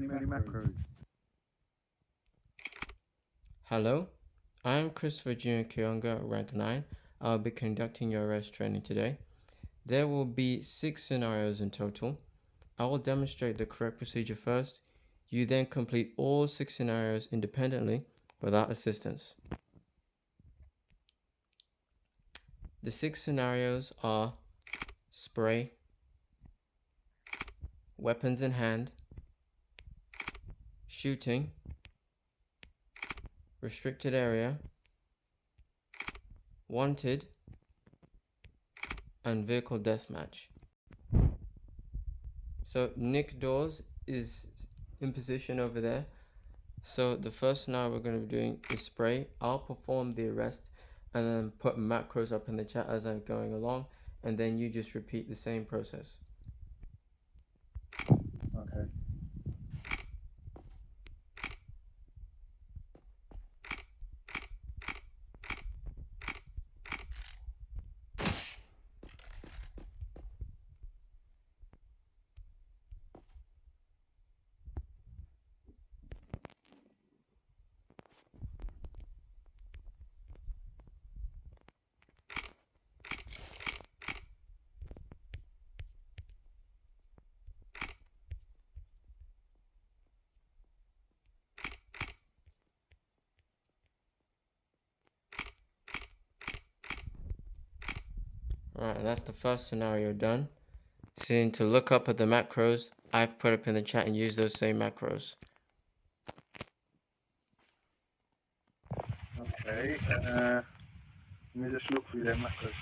many macros. Hello, I'm Christopher Jr. Kionga, rank 9. I'll be conducting your arrest training today. There will be 6 scenarios in total. I will demonstrate the correct procedure first. You then complete all 6 scenarios independently without assistance. The 6 scenarios are spray, weapons in hand, shooting, restricted area, wanted, and vehicle deathmatch. So Nick Dawes is in position over there. So the first scenario we're going to be doing is spray. I'll perform the arrest and then put macros up in the chat as I'm going along, and then you just repeat the same process. Okay. Alright, and that's the first scenario done. So you need to look up at the macros I've put up in the chat and use those same macros. Okay. Let me just look through their macros.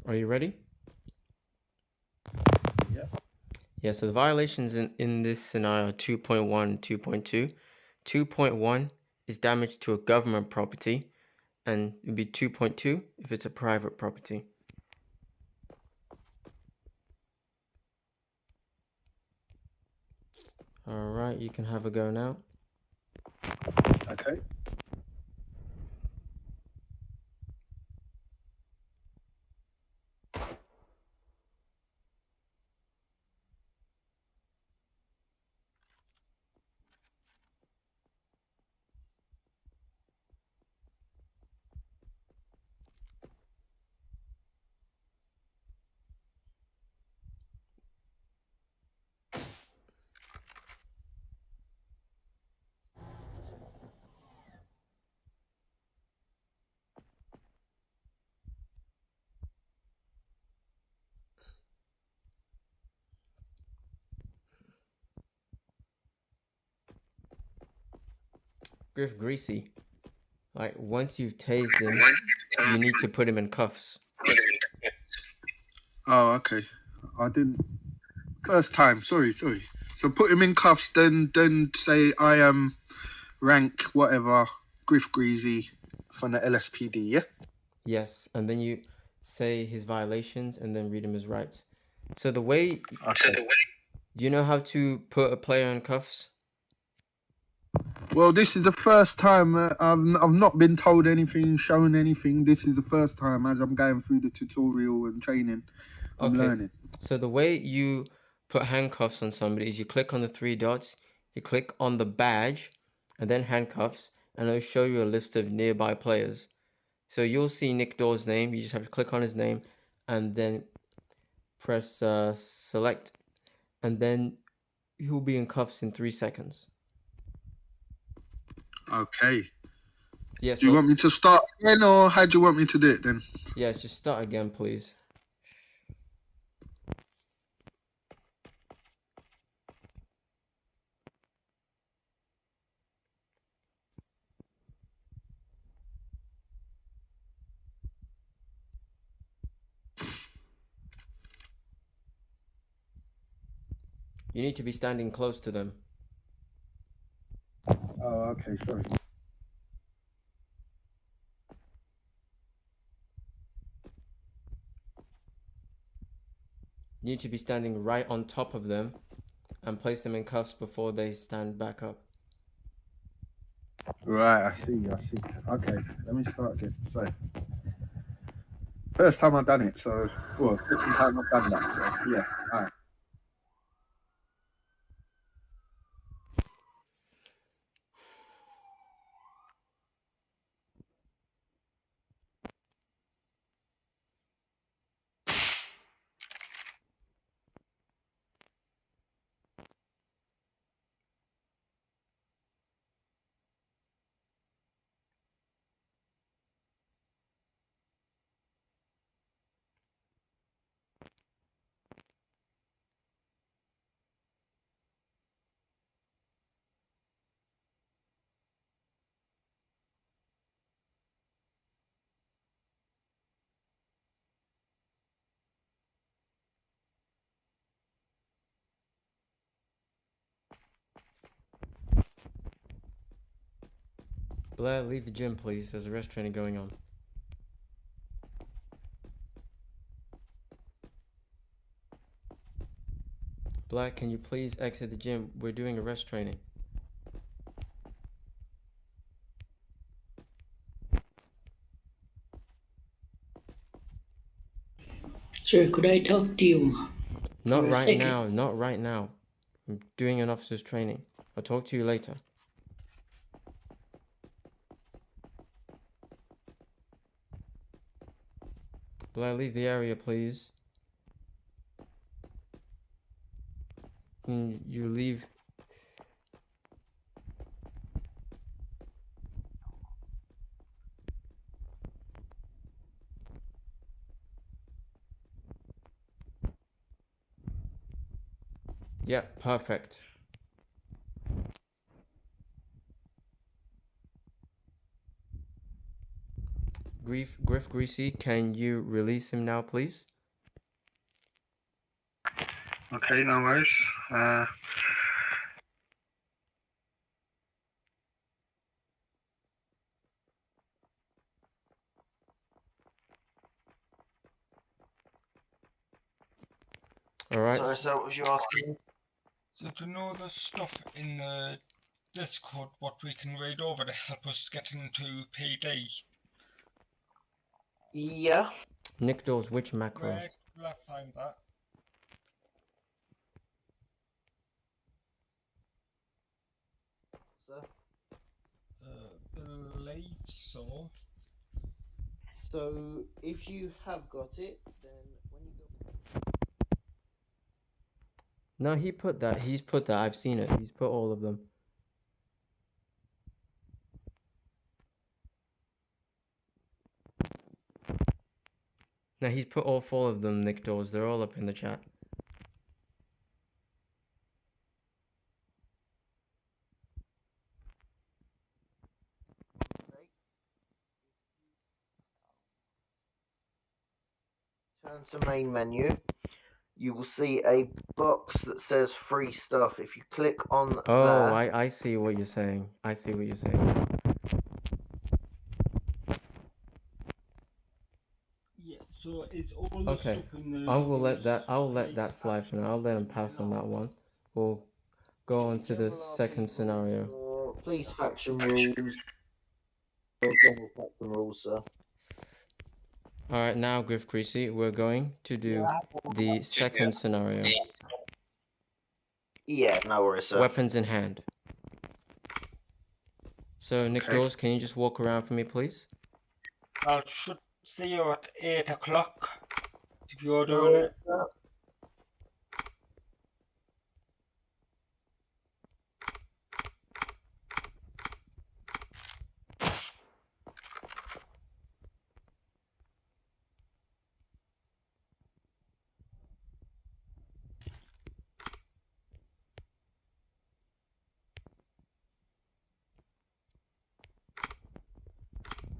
Are you ready? Yeah. Yeah, so the violations in this scenario are 2.1, 2.2. 2.1 is damage to a government property, and it would be 2.2 if it's a private property. Alright, you can have a go now. Okay. Griff Greasey. Like, once you've tased him, you need to put him in cuffs. Oh, okay. I didn't. First time. Sorry. So put him in cuffs. Then say I am rank whatever Griff Greasy from the LSPD. Yeah. Yes, and then you say his violations and then read him his rights. So the way, Okay. do you know how to put a player in cuffs? Well, this is the first time I've not been told anything, shown anything. This is the first time as I'm going through the tutorial and training. I'm learning. So the way you put handcuffs on somebody is you click on the 3 dots, you click on the badge, and then handcuffs, and it'll show you a list of nearby players. So you'll see Nick Dawes' name. You just have to click on his name, and then press select, and then he'll be in cuffs in 3 seconds. Okay. Yeah. Do you want me to start again, or how do you want me to do it then? Yeah, just start again, please. You need to be standing close to them. Oh, okay. Sorry. You need to be standing right on top of them and place them in cuffs before they stand back up. Right, I see. Okay, let me start again. So, first time I've done it, so, well, second time I've done that, so, yeah, alright. Blair, leave the gym, please. There's a rest training going on. Blair, can you please exit the gym? We're doing a rest training. Sir, could I talk to you? Not for a right second? now, not right now. I'm doing an officer's training. I'll talk to you later. Blair, leave the area, please. Can you leave? Yeah, perfect. Griff Greasey, can you release him now, please? Okay, no worries. All right. Sorry, sir, what was you asking? So to know the stuff in the Discord, what we can read over to help us get into PD. Yeah. Nick Dawes, which macro? Where will I find that? Sir. Believe so. So if you have got it, then when you go. No, he put that. He's put that. I've seen it. He's put all of them. No, he's put all 4 of them, Nick Dawes. They're all up in the chat. Turn to main menu. You will see a box that says free stuff. If you click on Oh, there. I see what you're saying. I see what you're saying. Yeah, so is all the Okay. stuff in the I will let that slide for now. I'll let him pass on that one. We'll go on to the General second RP scenario. or police faction rules. Or general faction rules, sir. Alright, now Griff Greasy, we're going to do the second scenario. Yeah, no worries, sir. Weapons in hand. So, Nick Okay. Dawes, can you just walk around for me, please? I should see you at 8 o'clock if you're doing it.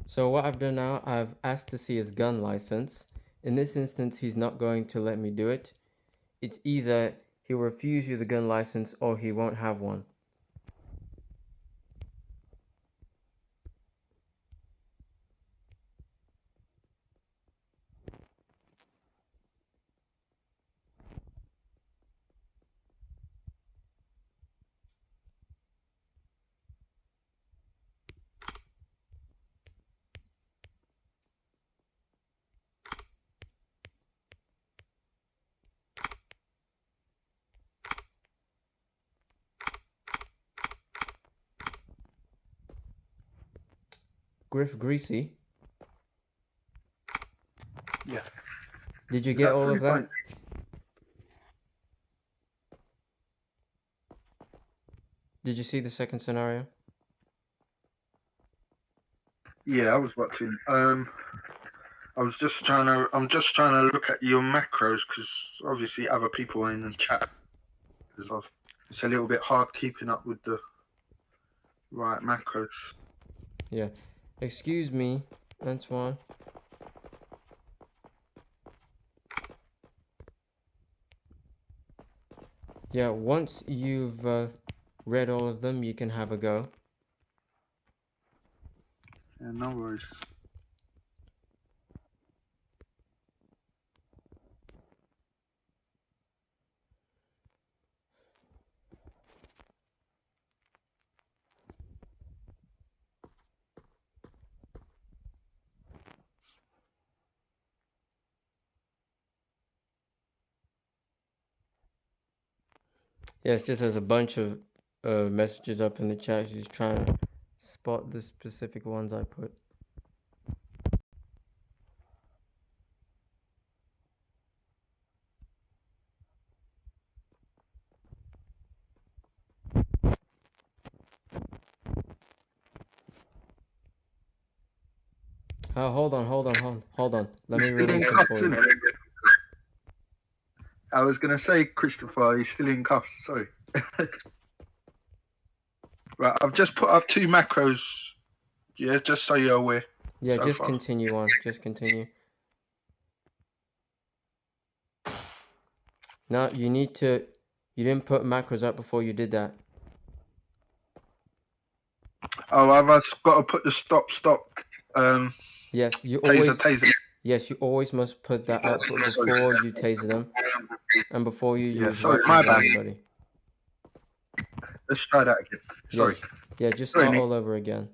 So what I've done now, I've asked to see his gun license. In this instance, he's not going to let me do it. It's either he'll refuse you the gun license or he won't have one. Griff Greasey. Yeah. Did you Is get that all of 3 that? point? Did you see the second scenario? Yeah, I was watching. I'm just trying to look at your macros because obviously other people are in the chat as well. It's a little bit hard keeping up with the right macros. Yeah. Excuse me, Antoine. Yeah, once you've read all of them, you can have a go. Yeah, no worries. Yeah, it's just there's a bunch of messages up in the chat. She's trying to spot the specific ones I put. Oh, hold on. Let me He's still in release him cuffs, for isn't you. it? I was gonna say, Christopher, he's still in cuffs. Sorry. Right, I've just put up 2 macros. Yeah, just so you're aware. Yeah, So just far. continue on. Just continue. No, you need to. You didn't put macros up before you did that. Oh, I've just got to put the stop. Yes, you Taser, always. taser. Yes, you always must put that up before you taser them and before you Yeah, use sorry, my weapons on bad. anybody. Let's try that again. Sorry. Yes. Yeah, just Sorry, start Nick. all over again.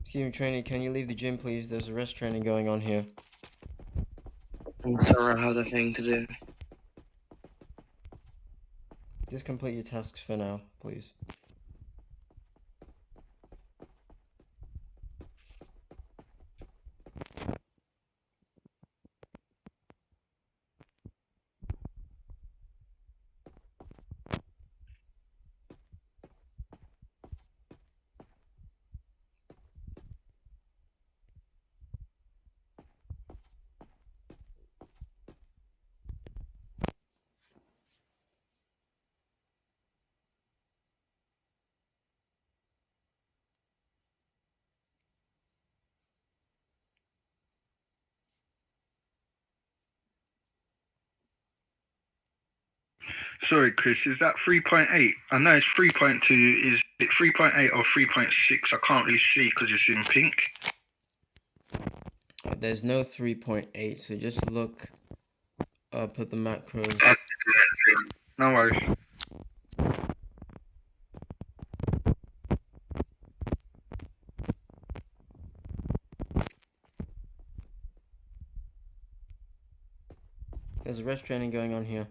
Excuse me, trainee, can you leave the gym, please? There's arrest training going on here. I'm sorry, I have a thing to do. Just complete your tasks for now, please. Sorry, Chris. Is that 3.8? I know it's 3.2. Is it 3.8 or 3.6? I can't really see because it's in pink. There's no 3.8, so just look up at the macros. No worries. There's arrest training going on here.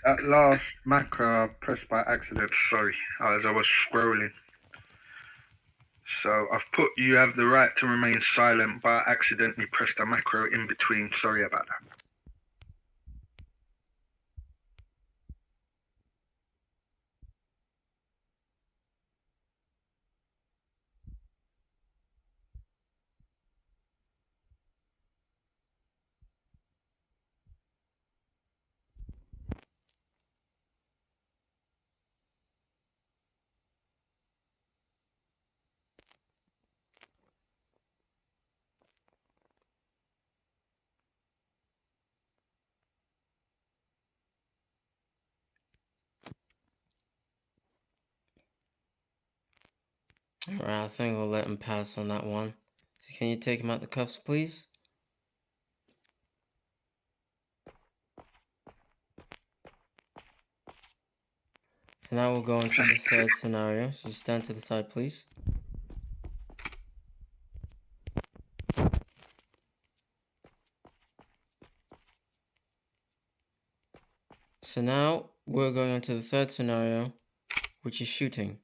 That last macro I pressed by accident. Sorry, as I was scrolling. So I've put you have the right to remain silent, but I accidentally pressed a macro in between. Sorry about that. Alright, I think we'll let him pass on that one. So can you take him out the cuffs, please? So now we'll go into the third scenario. So stand to the side, please. So now we're going into the third scenario, which is shooting.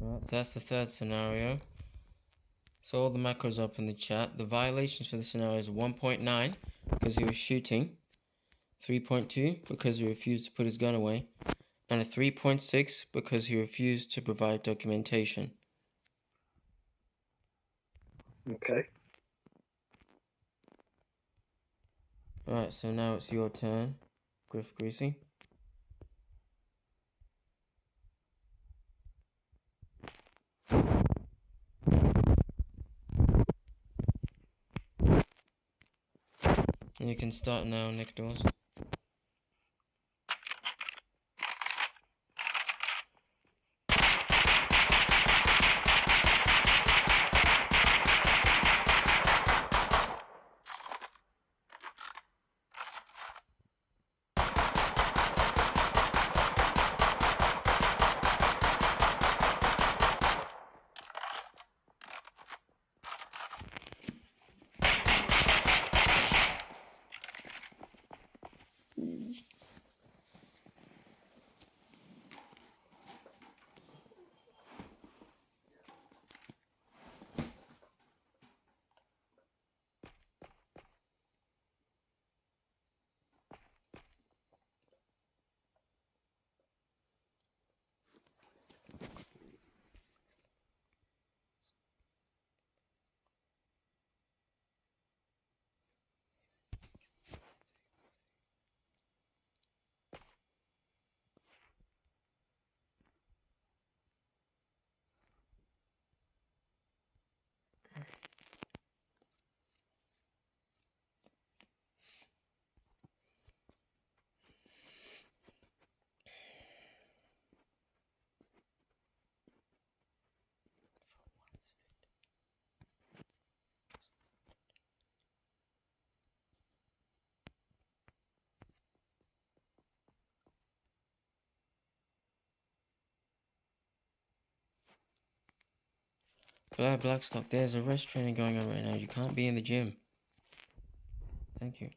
Alright, that's the third scenario. So all the macros up in the chat. The violations for the scenario is 1.9 because he was shooting, 3.2 because he refused to put his gun away, and a 3.6 because he refused to provide documentation. Okay. Alright, so now it's your turn, Griff Greasey. And you can start now, Nick Dawes. Blackstock, there's a rest training going on right now. You can't be in the gym. Thank you.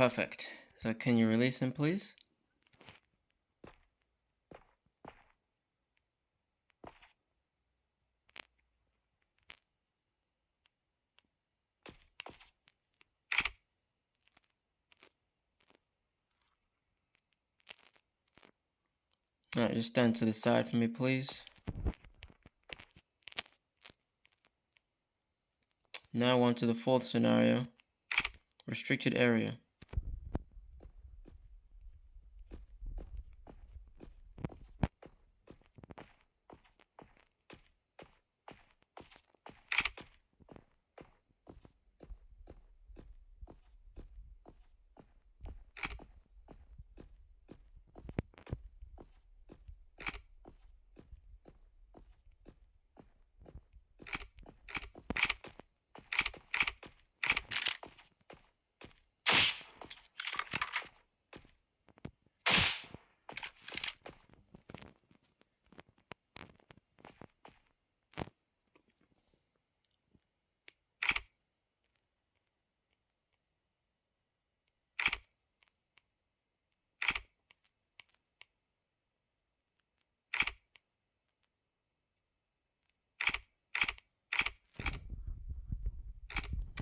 Perfect. So can you release him, please? Alright, just stand to the side for me, please. Now on to the fourth scenario. Restricted area.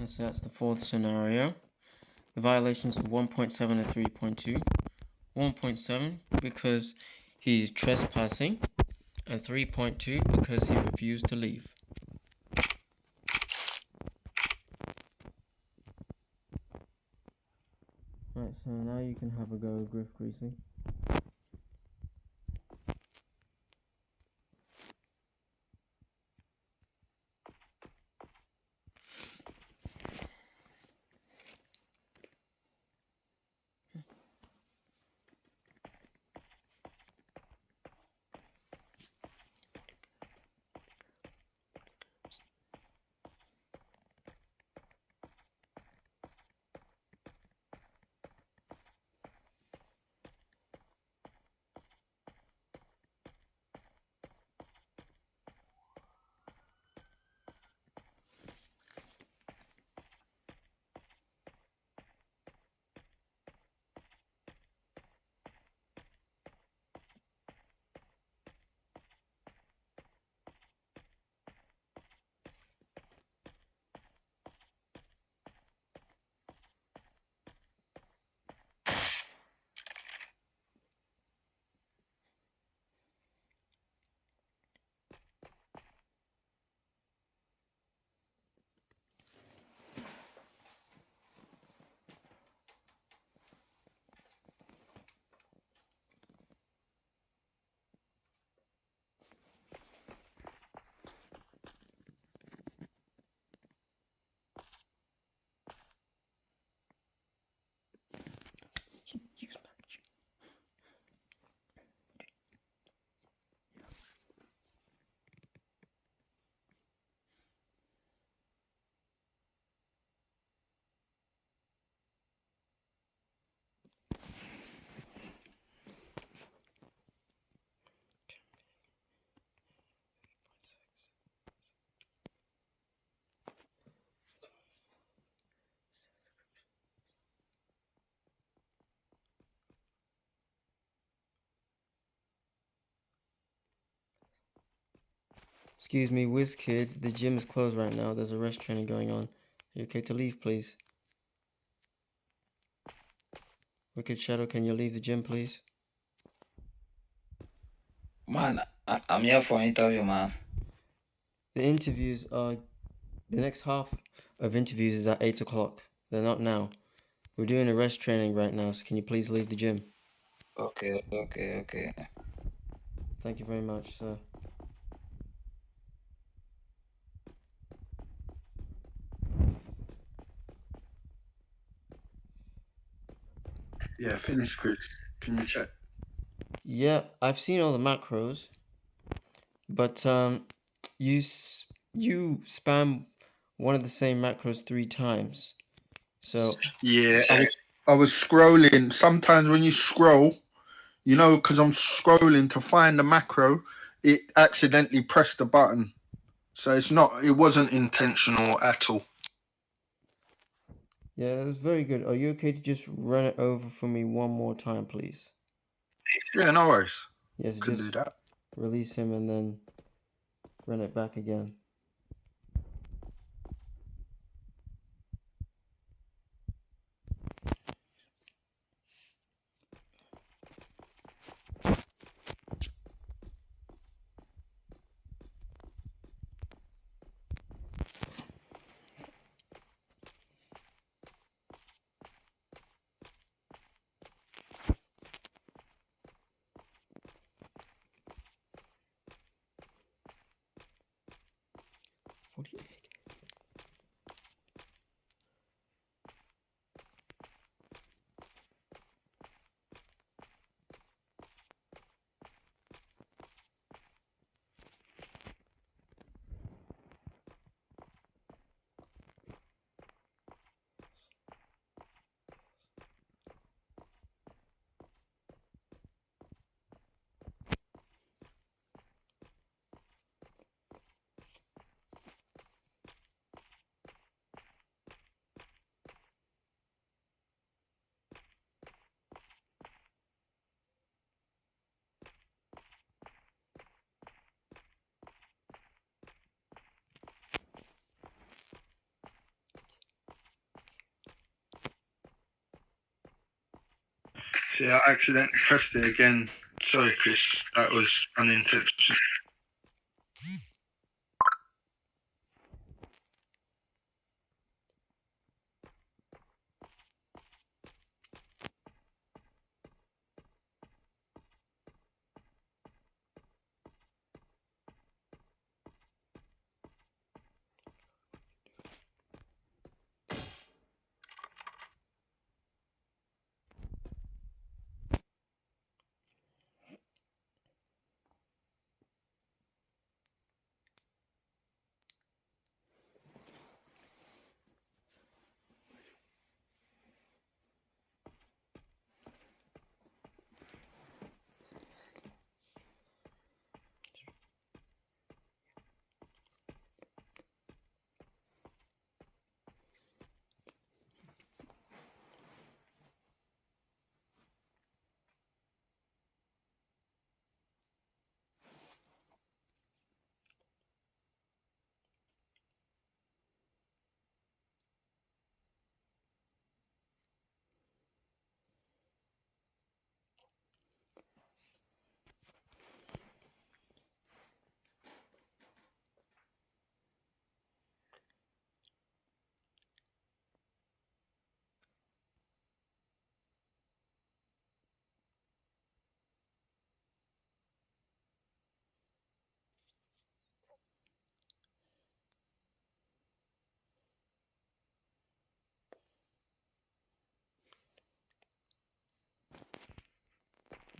So that's the fourth scenario. The violations of 1.7 and 3.2. 1.7 because he's trespassing, and 3.2 because he refused to leave. Right, so now you can have a go, Griff Greasey. Excuse me, WizKid, the gym is closed right now. There's a rest training going on. Are you okay to leave, please? Wicked Shadow, can you leave the gym, please? Man, I'm here for an interview, man. The interviews are... The next half of interviews is at 8 o'clock. They're not now. We're doing a rest training right now, so can you please leave the gym? Okay. Thank you very much, sir. Yeah, finish, Chris. Can you check? Yeah, I've seen all the macros, but you spam one of the same macros 3 times. So Yeah, I was scrolling. Sometimes when you scroll, you know, because I'm scrolling to find the macro, it accidentally pressed the button. So it wasn't intentional at all. Yeah, it was very good. Are you okay to just run it over for me one more time, please? Yeah, no worries. Yes, Can do just that. release him and then run it back again. What do you need? See, I accidentally pressed it again. Sorry, Chris. That was unintentional.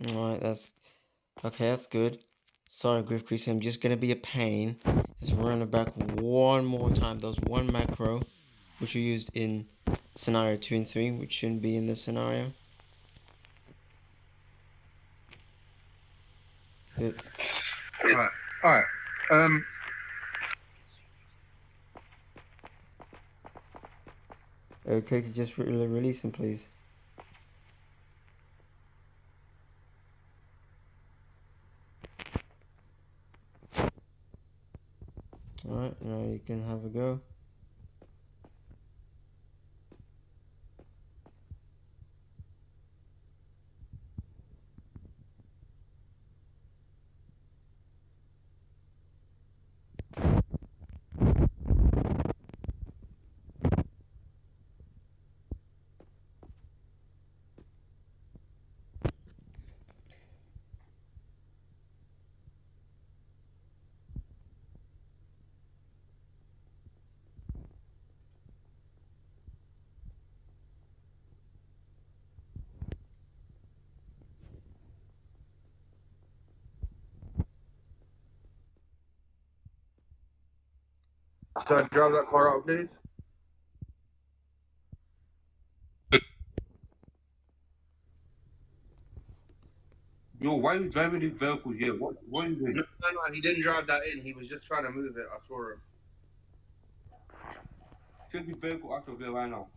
Alright, that's okay, that's good. Sorry, Griff Greasy, I'm just gonna be a pain. Just run it back one more time. Those one macro, which we used in scenario 2 and 3, which shouldn't be in this scenario. Good. Alright. Okay, to just release him, please. Alright, now you can have a go. So I drive that car out, please. Yo, why are you driving this vehicle here? What are you doing? No, he didn't drive that in. He was just trying to move it. I saw him. Take the vehicle out of there right now.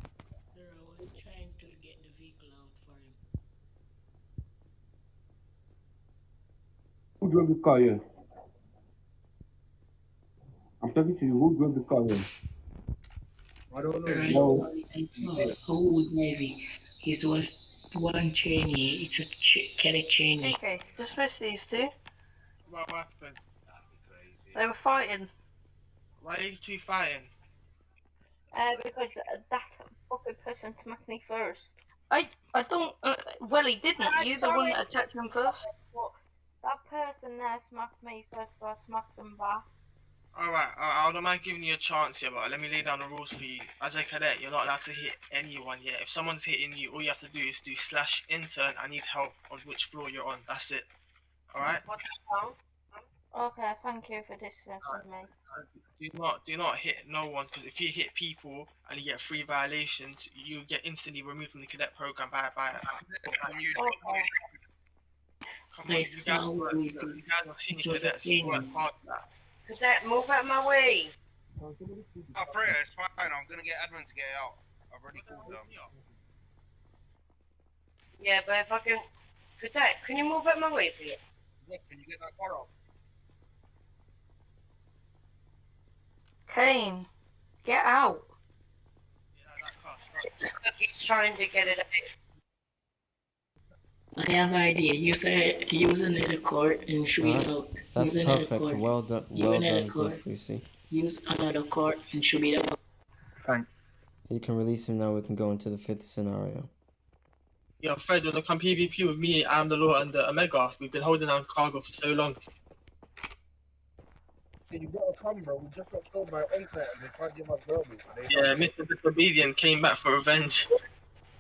trying to get the vehicle out for him. Who drove the car here? I'm talking to you. Who drove the car here? Right, No. who driving? He's one trainee. It's a cadet trainee. Okay, dismiss these two. What happened? They were fighting. Why are you two fighting? Because that fucking person smacked me first. I don't. Well, he didn't. You the one that attacked him first. That person there smacked me first, so I smacked them back. Alright, I don't mind giving you a chance here, but let me lay down the rules for you. As a cadet, you're not allowed to hit anyone yet. If someone's hitting you, all you have to do is do / intern, I need help on which floor you're on. That's it. Alright? Okay, thank you for dismissing me. Do not hit no one, because if you hit people and you get 3 violations, you get instantly removed from the cadet program by Okay. Come on, you guys are senior cadets, you work hard for that. Cadet, move out of my way. Oh, Freya, it's fine. I'm gonna get admin to get it out. I've already called them. Yeah, but if I can... Cadet, can you move out of my way, please? Look, can you get that car off? Kane, get out. He's trying to get it out. I have an idea. Use another court and shoot it out. That's Use another perfect. court. Well done. Use Well another done, court. Griff Greasey. Use another court and shoot it out. Thanks. You can release him now. We can go into the 5th scenario. Yo, Fred, wanna come PvP with me, I'm the Law, and the Omega? We've been holding down cargo for so long. You gotta come, bro. We just got killed by OneState and they tried to give us verbal. Yeah, Mr. Disobedient came back for revenge.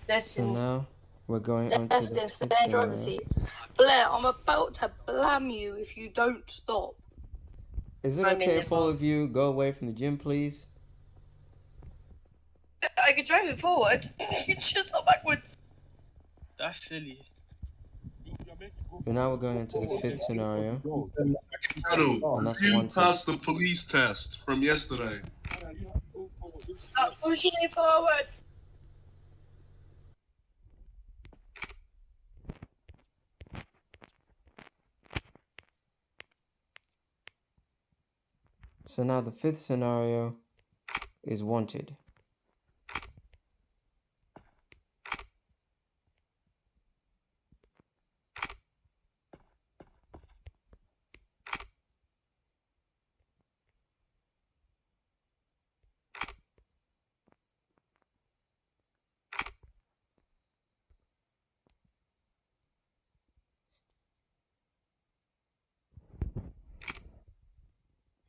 So now we're going on to the Destin, 5th stay in driver's scenario. seat. Blair, I'm about to blam you if you don't stop. Is it I'm in okay the if all bus. of you go away from the gym, please? I could drive it forward. It's just not backwards. That's silly. So now we're going into the 5th scenario. Shadow, And that's you wanted. passed the police test from yesterday. Stop pushing it forward. So now the 5th scenario is wanted.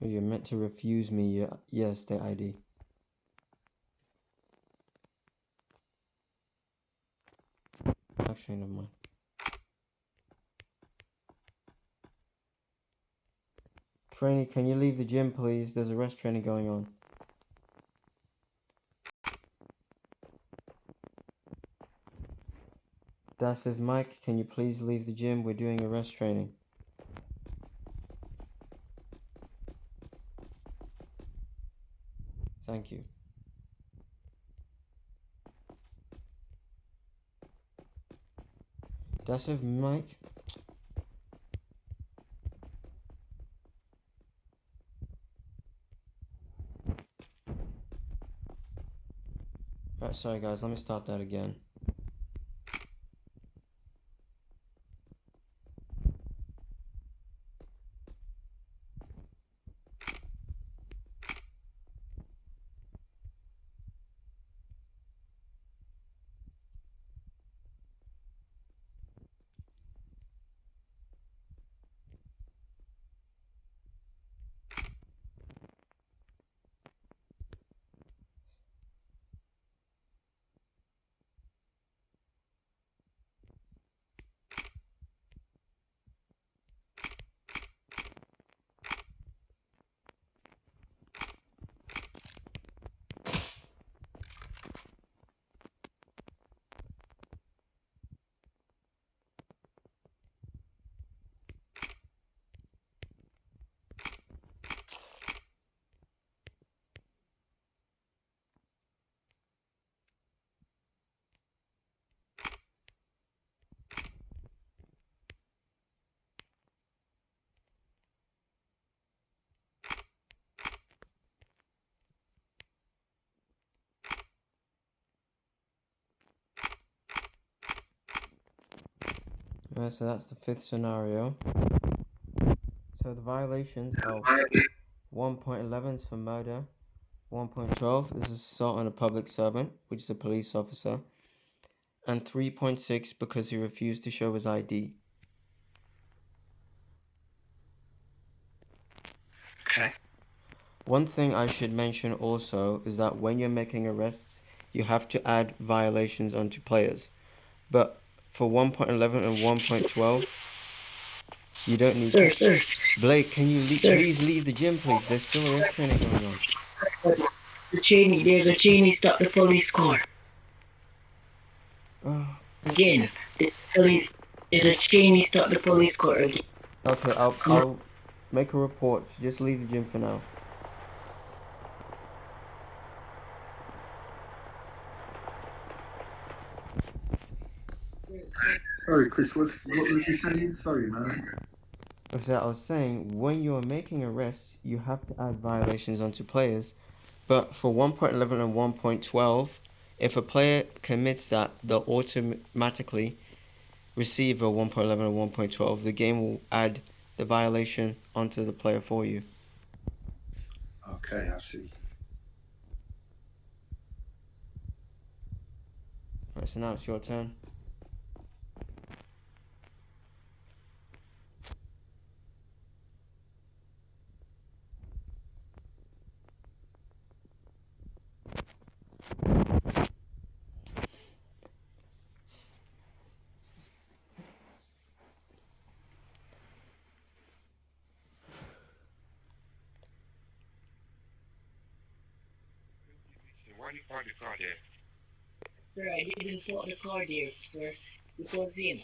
You're meant to refuse me your the ID. Actually, never mind. Trainee, can you leave the gym, please? There's arrest training going on. Dassive Mike, can you please leave the gym? We're doing arrest training. Thank you. Dassive Mike? Alright, sorry guys, let me start that again. Alright, so that's the fifth scenario. So the violations are 1.11 is for murder, 1.12 is assault on a public servant, which is a police officer, and 3.6 because he refused to show his ID. Okay. One thing I should mention also is that when you're making arrests, you have to add violations onto players. But for 1.11 and 1.12, you don't need Sir, to. sir, Blake, can you sir. please leave the gym, please? There's still arrest training going on. There's a Cheney stop the police car. Oh. Again, there's a Cheney stop the police car again. Okay, I'll make a report. Just leave the gym for now. Sorry, Chris. What was you saying? Sorry, man. I was saying, when you're making arrests, you have to add violations onto players. But for 1.11 and 1.12, if a player commits that, they'll automatically receive a 1.11 and 1.12. The game will add the violation onto the player for you. Okay, I see. Right, so now it's your turn. Why do you park the car there? Sir, I didn't put the car there, sir. It was him.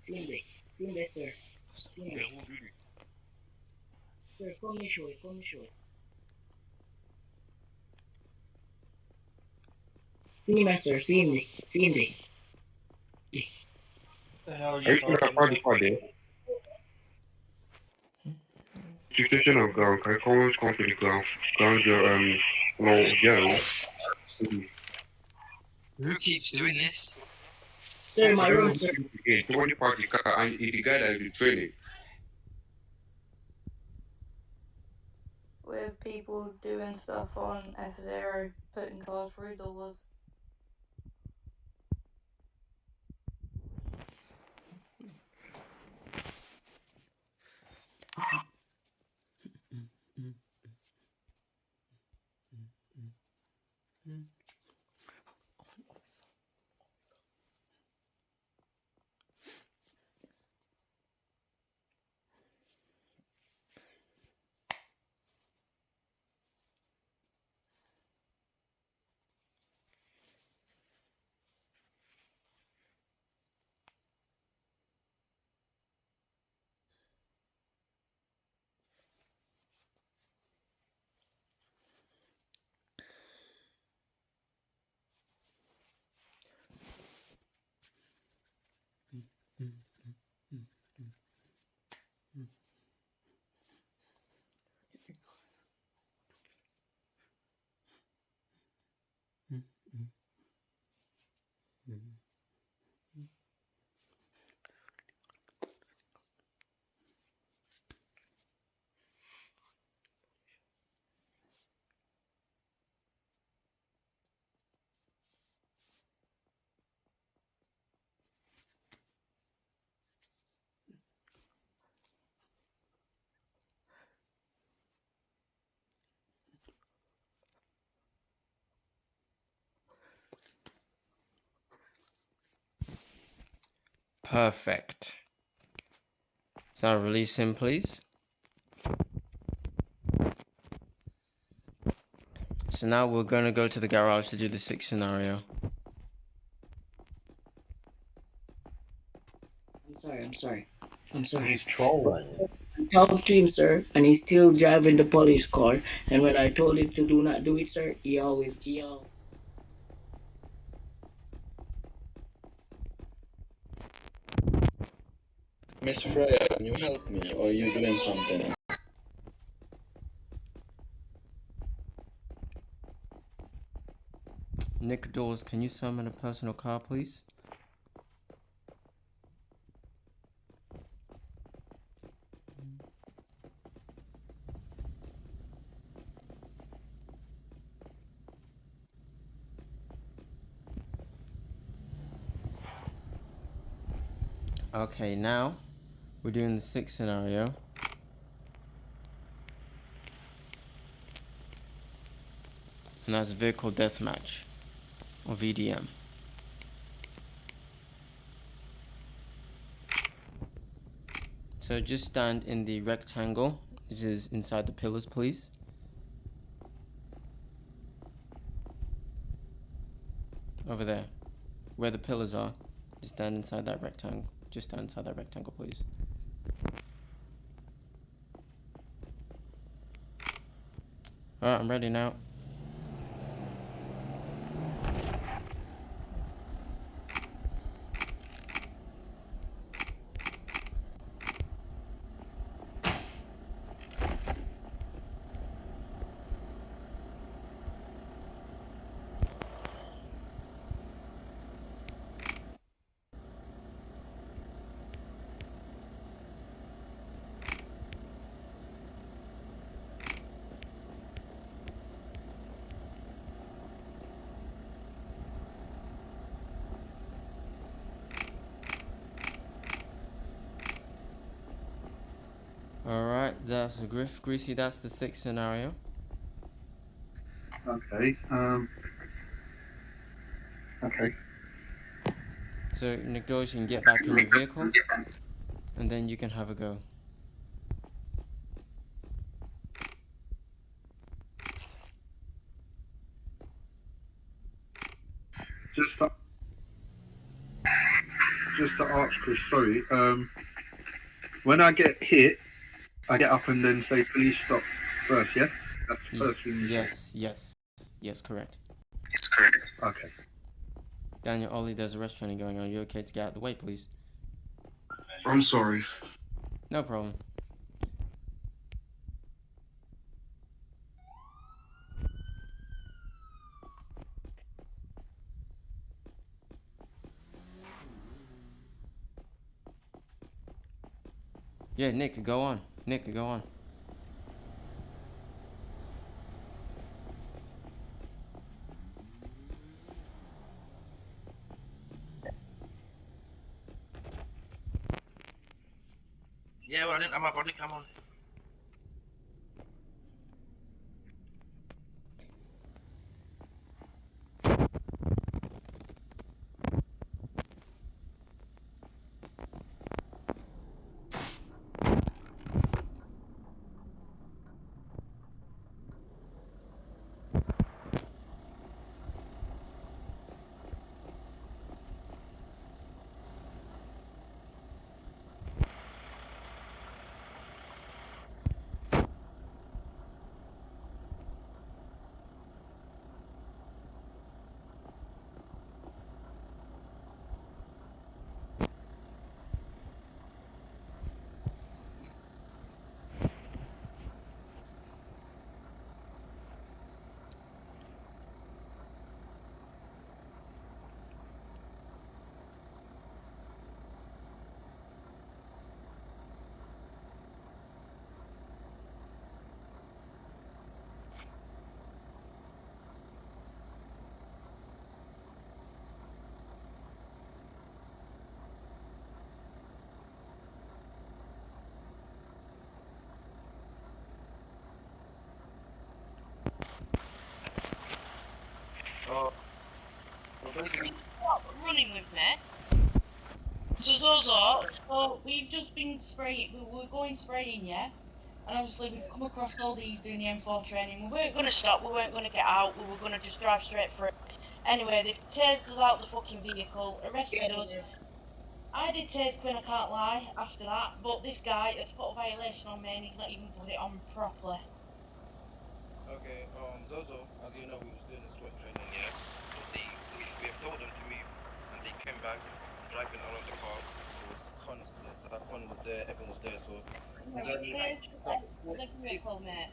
Seen there, sir. Seen Okay, there. who did it? Sir, come and show it, come and show it. Seen there, sir, seen there. The hell Are you you sure I parked the car there? Station of ground, can I come to the ground? Ground your no general. Who keeps doing this? Sir, I my don't know room, who sir. did it again. Somebody parked the car and it's the guy that is training. With people doing stuff on F0, putting cars through doors. Perfect. So release him, please. So now we're going to go to the garage to do the sixth scenario. I'm sorry. He's trolling. I talked to him, sir, and he's still driving the police car. And when I told him to do not do it, sir, he always. Miss Freya, can you help me? Or are you doing something? Nick Dawes, can you summon a personal car, please? Okay, now we're doing the sixth scenario. And that's vehicle deathmatch, or VDM. So just stand in the rectangle, which is inside the pillars, please. Over there, where the pillars are, just stand inside that rectangle. Just stand inside that rectangle, please. Alright, I'm ready now. Alright, that's Griff Greasey, that's the sixth scenario. Okay. Okay. So Nicholas, you can get back in your vehicle, and then you can have a go. Just to ask Chris, sorry. When I get hit, I get up and then say, please stop first, yeah? That's the first thing you say. Yes, correct. Yes, correct. Okay. Daniel, Ollie, there's a restaurant going on. Are you okay to get out of the way, please? I'm sorry. No problem. Yeah, Nick, go on. Nick, go on. Yeah, well, I didn't have my body cam on. Stop running with me. So Zozo, so we've just been spraying, we were going spraying, yeah? And obviously we've come across all these doing the M4 training. We weren't going to stop, we weren't going to get out, we were going to just drive straight for it. Anyway, they've tased us out the fucking vehicle, arrested us. I did tase Quinn, I can't lie, after that, but this guy has put a violation on me and he's not even put it on properly. Okay, Zozo, as you know, we was doing the SWAT training, yeah? So we have told them to move, and they came back, driving around the car. It was Con was there, everyone was there, so... The vehicle, mate.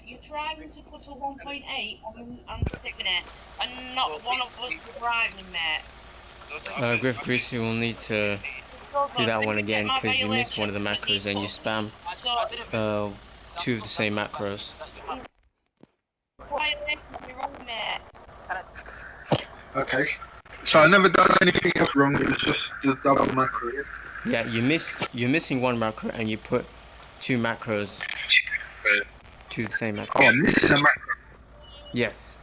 You're trying to put a 1.8 on the stick it, and not one of us driving, mate. Griff Greasey will need to do that one again because you missed one of the macros and you spam two of the same macros. Okay. So I never done anything else wrong. It was just the double macro. Yeah? Yeah, you're missing one macro and you put two macros to the same macro. Oh, I'm missing a macro. Yes.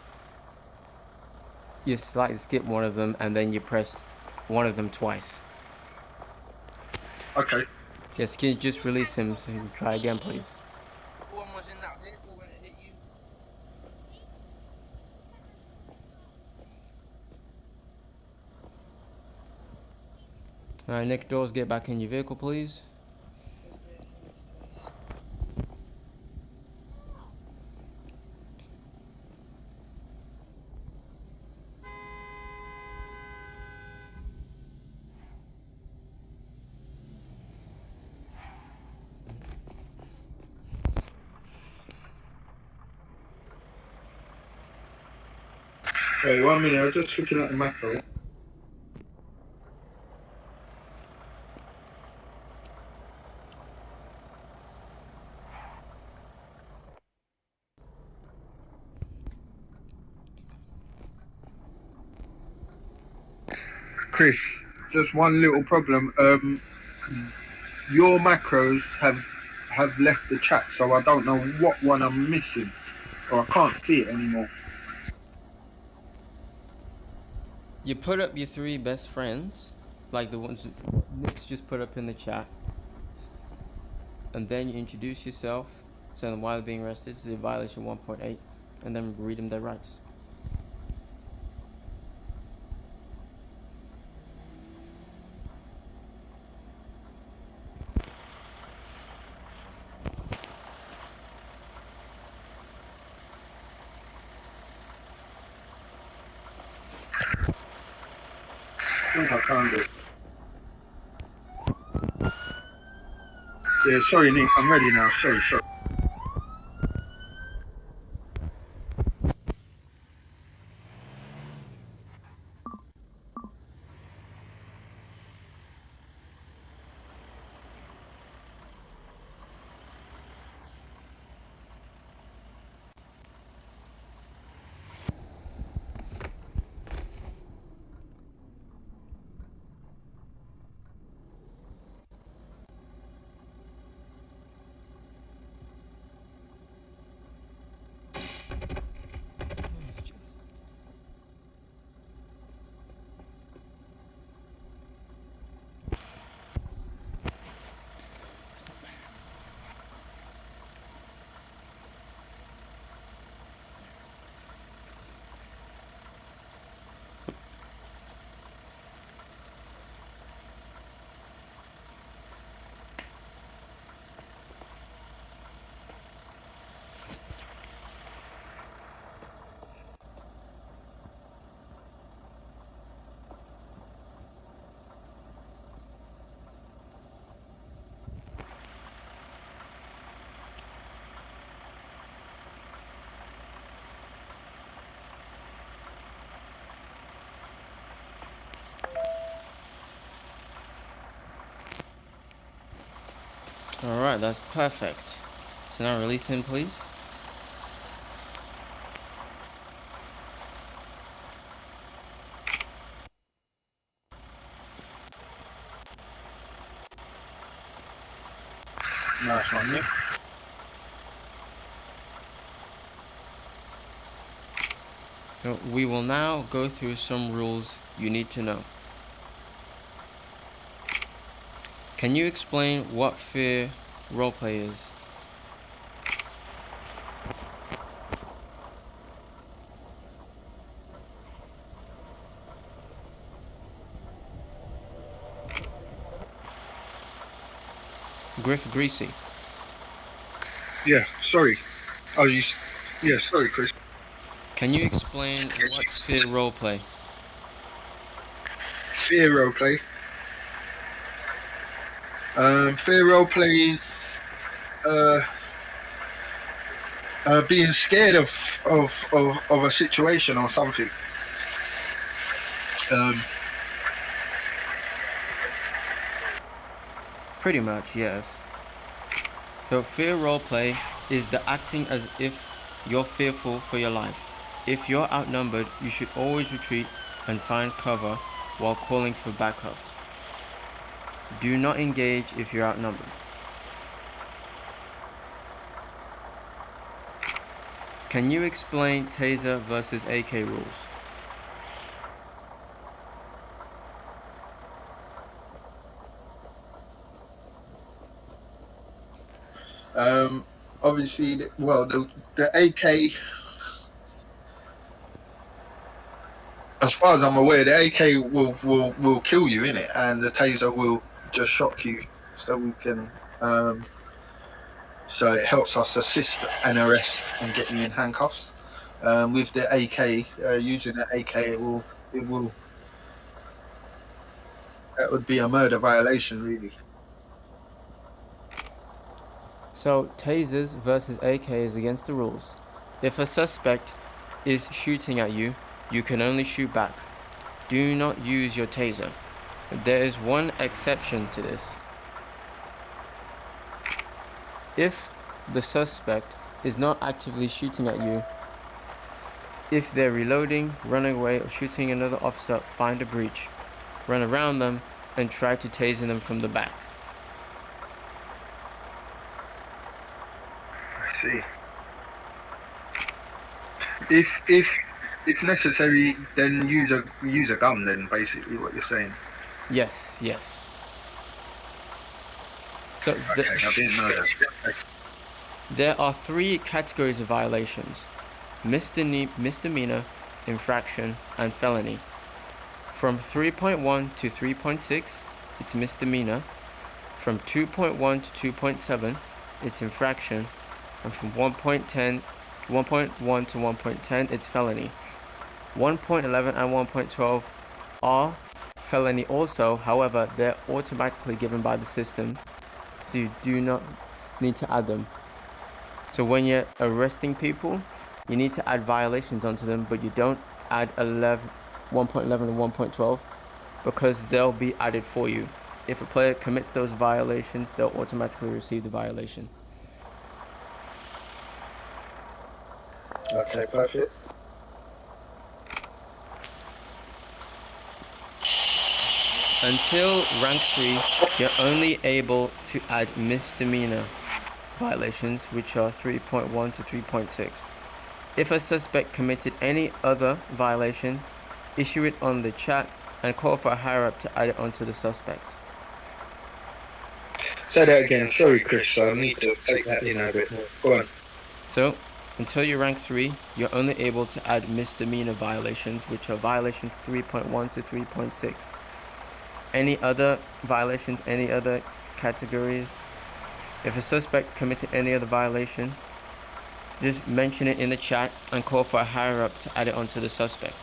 You slightly skip one of them and then you press one of them twice. Okay. Yes, can you just release him so you can try again, please? One was in that vehicle when it hit you. Alright, Nick Dawes, get back in your vehicle, please. Wait, 1 minute. I was just looking at the macro. Chris, just one little problem. Your macros have left the chat, so I don't know what one I'm missing, or I can't see it anymore. You put up your 3 best friends, like the ones Nick's just put up in the chat, and then you introduce yourself, send them why they're being arrested, to the violation 1.8, and then read them their rights. I think I found it. Yeah, sorry, Nick. I'm ready now. Sorry. Alright, that's perfect. So now release him, please. Nice one, Nick. So we will now go through some rules you need to know. Can you explain what fear roleplay is? Griff Greasey. Yeah, sorry. Oh, yeah, sorry, Chris. Can you explain what's fear roleplay? Fear roleplay. Fear roleplay is being scared of a situation or something. Pretty much, yes. So fear roleplay is the acting as if you're fearful for your life. If you're outnumbered, you should always retreat and find cover while calling for backup. Do not engage if you're outnumbered. Can you explain taser versus AK rules? Obviously, well, the AK, as far as I'm aware, the AK will kill you in it, and the taser will just shock you. So we can, so it helps us assist an arrest and get you in handcuffs. With the AK, using the AK, it will, that would be a murder violation, really. So, tasers versus AKs against the rules. If a suspect is shooting at you, you can only shoot back. Do not use your taser. There is one exception to this. If the suspect is not actively shooting at you, if they're reloading, running away, or shooting another officer, find a breach, run around them, and try to taser them from the back. I see. If necessary, then use a gun. Then basically, what you're saying. Yes. So Okay, I didn't know that. there are 3 categories of violations: misdemeanor, infraction, and felony. From 3.1 to 3.6, it's misdemeanor. From 2.1 to 2.7, it's infraction. And from 1.1 to 1.10, it's felony. 1.11 and 1.12 are felony also. However, they're automatically given by the system, so you do not need to add them. So when you're arresting people, you need to add violations onto them, but you don't add 1.11 and 1.12 because they'll be added for you. If a player commits those violations, they'll automatically receive the violation. Okay, perfect. Until rank 3, you're only able to add misdemeanor violations, which are 3.1 to 3.6. If a suspect committed any other violation, issue it on the chat and call for a higher up to add it onto the suspect. Say that again. Sorry, Chris. I need to take that in a bit more. Go on. So, until you rank 3, you're only able to add misdemeanor violations, which are violations 3.1 to 3.6. Any other violations, any other categories, if a suspect committed any other violation, just mention it in the chat and call for a higher up to add it onto the suspect.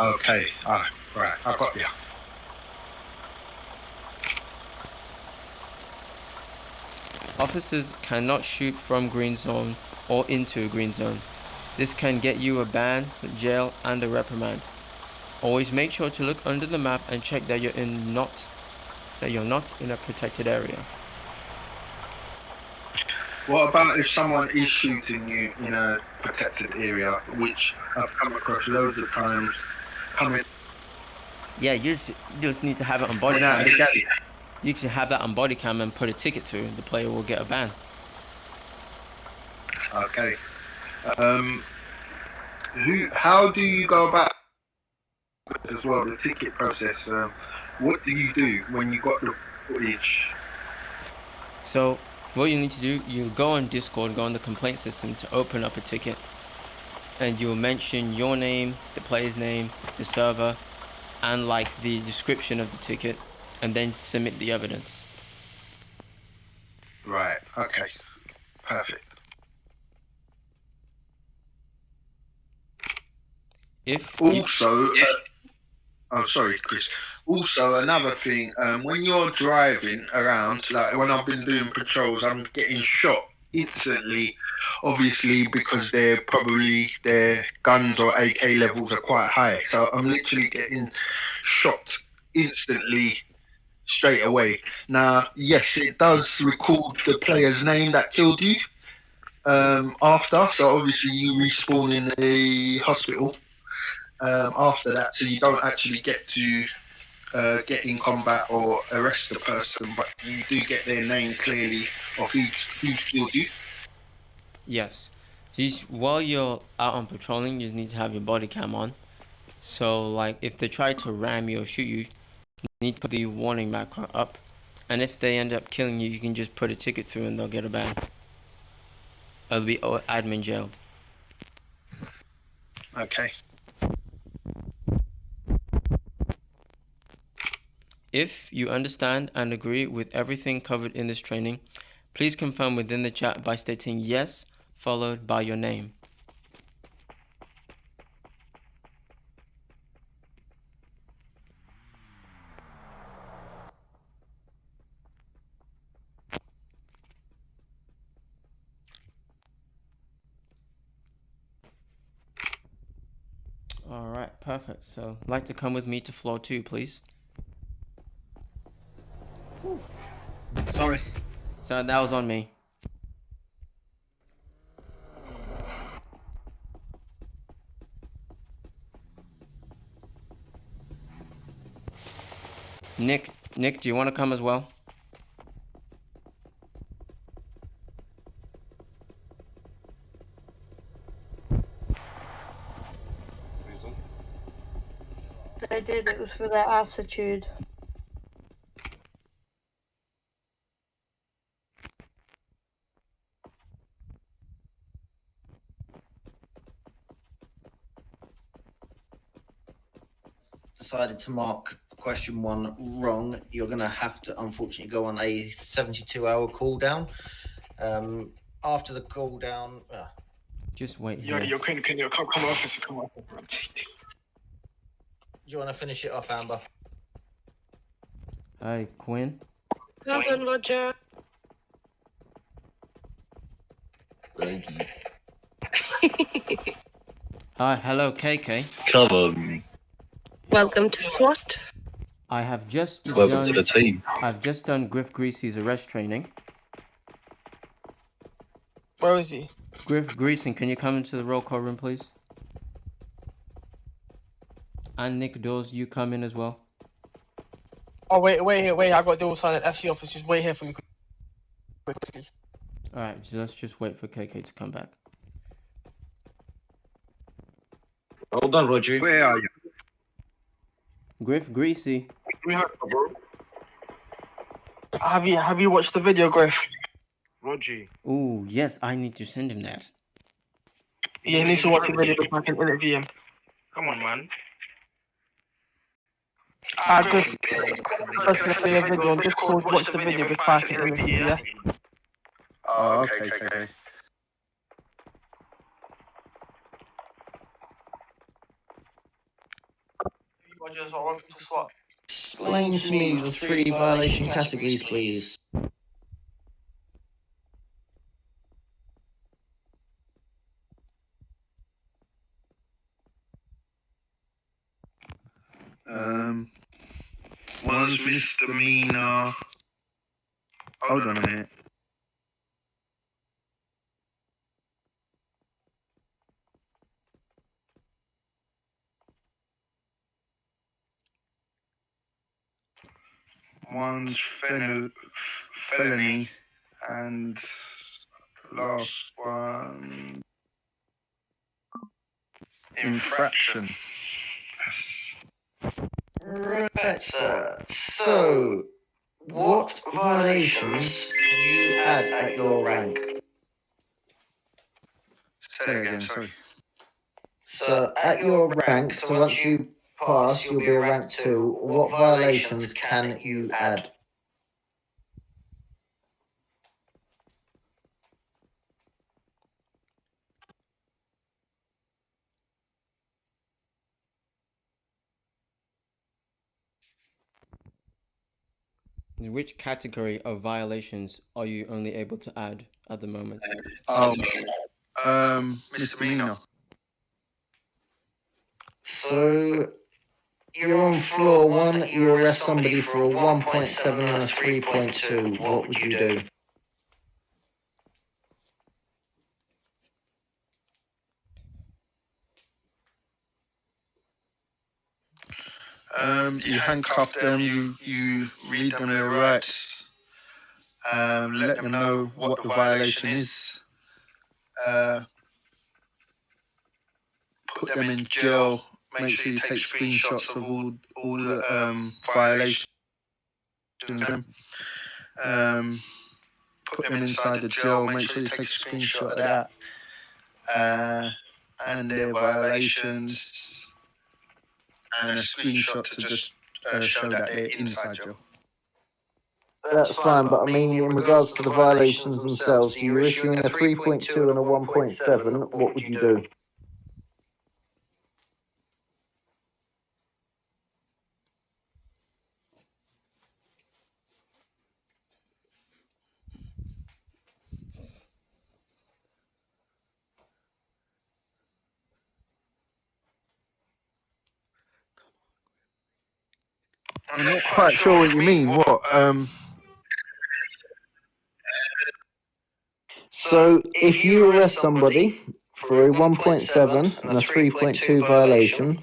Okay. Right. I got you. Officers cannot shoot from green zone or into a green zone. This can get you a ban, jail, and a reprimand. Always make sure to look under the map and check that you're not in a protected area. What about if someone is shooting you in a protected area, which I've come across loads of times? Yeah, you just need to have it on body cam. You can have that on body cam and put a ticket through. The player will get a ban. Okay. How do you go about as well the ticket process? What do you do when you got the footage? So what you need to do, you go on Discord, go on the complaint system to open up a ticket, and you'll mention your name, the player's name, the server, and like the description of the ticket, and then submit the evidence. Right. Okay. Perfect. Also, oh sorry, Chris. Also, another thing, when you're driving around, like when I've been doing patrols, I'm getting shot instantly, obviously because their guns or AK levels are quite high. So I'm literally getting shot instantly straight away. Now, yes, it does record the player's name that killed you after, so obviously you respawn in a hospital. after that, so you don't actually get to get in combat or arrest the person, but you do get their name clearly of who's killed you. Yes. While you're out on patrolling, you need to have your body cam on. So, like, if they try to ram you or shoot you, you need to put the warning marker up. And if they end up killing you, you can just put a ticket through and they'll get a ban. They'll be admin jailed. Okay. If you understand and agree with everything covered in this training, please confirm within the chat by stating yes, followed by your name. Alright, perfect. So, like to come with me to floor 2, please. Sorry. So that was on me. Nick, do you want to come as well? They did, it was for their attitude. Decided to mark question 1 wrong, you're going to have to unfortunately go on a 72-hour cooldown. After the cooldown, just wait Yo, here. can you come officer, come on. Do you want to finish it off, Amber? Hi, Quinn. Nothing, Roger. Hi, hello, KK. Come on. Welcome to SWAT. I have just Welcome to the team. I've just done Griff Greasey's arrest training. Where is he? Griff Greasey, can you come into the roll call room, please? And Nick Dawes, you come in as well. Oh, wait here, I got to deal with silent FC office. Just wait here for me quickly. Alright, so let's just wait for KK to come back. Well done, Roger. Where are you? Griff Greasey. Have you watched the video, Griff? Roger. Ooh, yes, I need to send him that. Yeah, he needs to watch the video before I can interview him. Come on, man. Griff, I was going to say a video on Discord, watch the video before I can interview you, yeah? Oh, okay. Roger, so welcome to SWAT. Explain to me the 3 violation categories, please. One's misdemeanor. Hold on a minute. One's felony, and last one infraction. Right, sir. So, what violations can you add at your rank? Say it again, sorry. So, at your rank, so once you pass, you'll be a rank 2. What violations can you add? Which category of violations are you only able to add at the moment? Misdemeanor. So, you're on floor 1, you arrest somebody for a 1.7 and a 3.2. What would you do? You handcuff them, you read them their rights, let them know what the violation is, put them in jail, make sure you take screenshots of all the violations, put them inside the jail, make sure you take a screenshot of that, and their violations, and a screenshot to just show that they're inside jail. That's fine, but I mean, in regards to the violations themselves, so you're issuing a 3.2 and a 1.7, what would you do? I'm not quite sure what you mean. What? So, if you arrest somebody for a 1.7 and a 3.2 violation,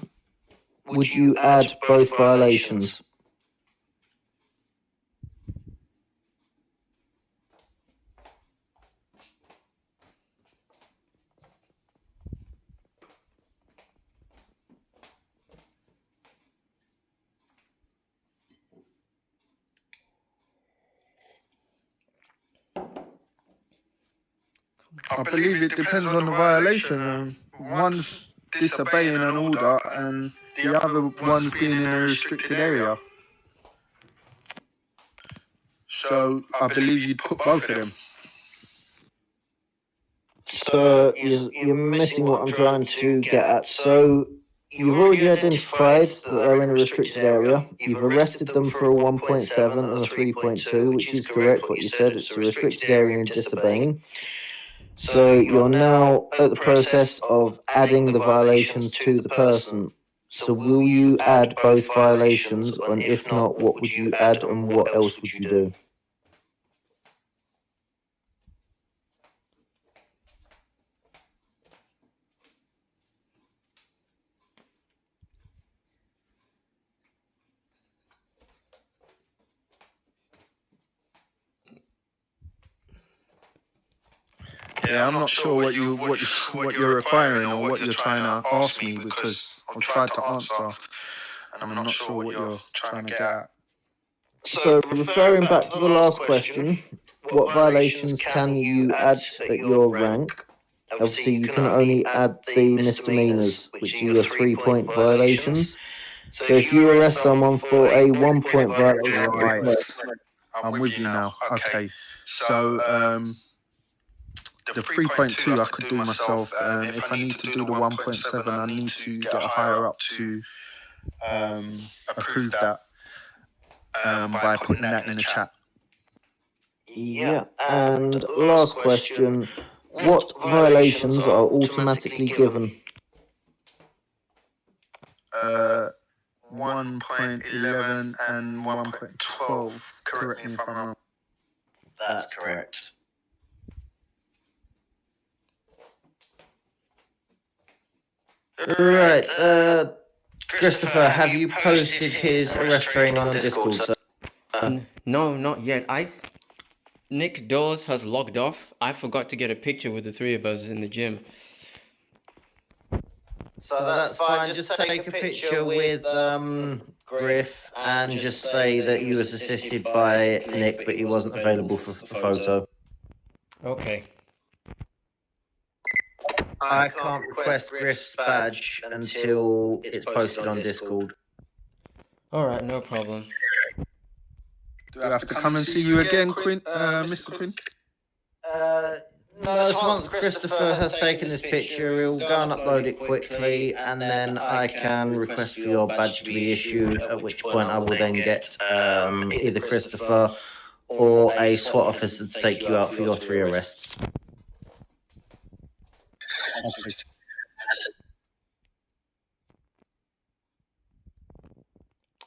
would you add both violations? I believe it depends on the violation. One's disobeying an order and the other one's being in a restricted area. So I believe you'd put both of them. So, you're missing what I'm trying to get at. So, you've already identified that they're in a restricted area. You've arrested them for a 1.7 and a 3.2, which is correct what you said. It's a restricted area and disobeying. So you're now at the process of adding the violations to the person. So will you add both violations, and if not, what would you add and what else would you do? Yeah, I'm not sure what you're requiring or what you're trying to ask me, because I've tried to answer and I'm not sure what you're trying to get at. So referring back to the last question, what violations can you add at your rank? Obviously, you can only add the misdemeanors, which are your 3-point violations. So if you arrest someone for a 1-point violation, Right, I'm with you now. Okay, so the 3.2 I could do myself. If I need to do the 1.7, I need to get a higher up to approve that by putting that in the chat. Yeah, and last question, what violations are automatically given? 1.11 and 1.12, correct me if I'm wrong. That's correct. Right, Christopher, have you posted his arrest training on Discord, sir? No, not yet. Nick Dawes has logged off. I forgot to get a picture with the three of us in the gym. So that's fine. Just take a picture with Griff and just say that you was assisted by Nick, but he wasn't available for the photo. Okay. I can't request Griff's badge until it's posted on Discord. Alright, no problem. Do I have to come and see you again, Mr. Quinn? No, so once Christopher has taken this picture, he'll go and upload it quickly, and then I can request for your badge to be issued, at which point I will then get either Christopher or a SWAT officer to take you out for your 3 arrests. Okay.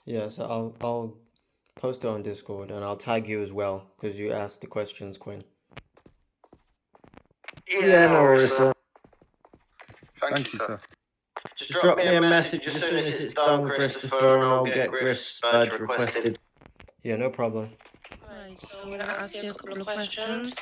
Yeah, so I'll post it on Discord, and I'll tag you as well, because you asked the questions, Quinn. Yeah, no worries, sir. Thank you, sir. Just drop me a message as soon as it's done, Christopher, and I'll get Griff's badge requested. Yeah, no problem. Right, so I'm gonna ask you a couple of questions.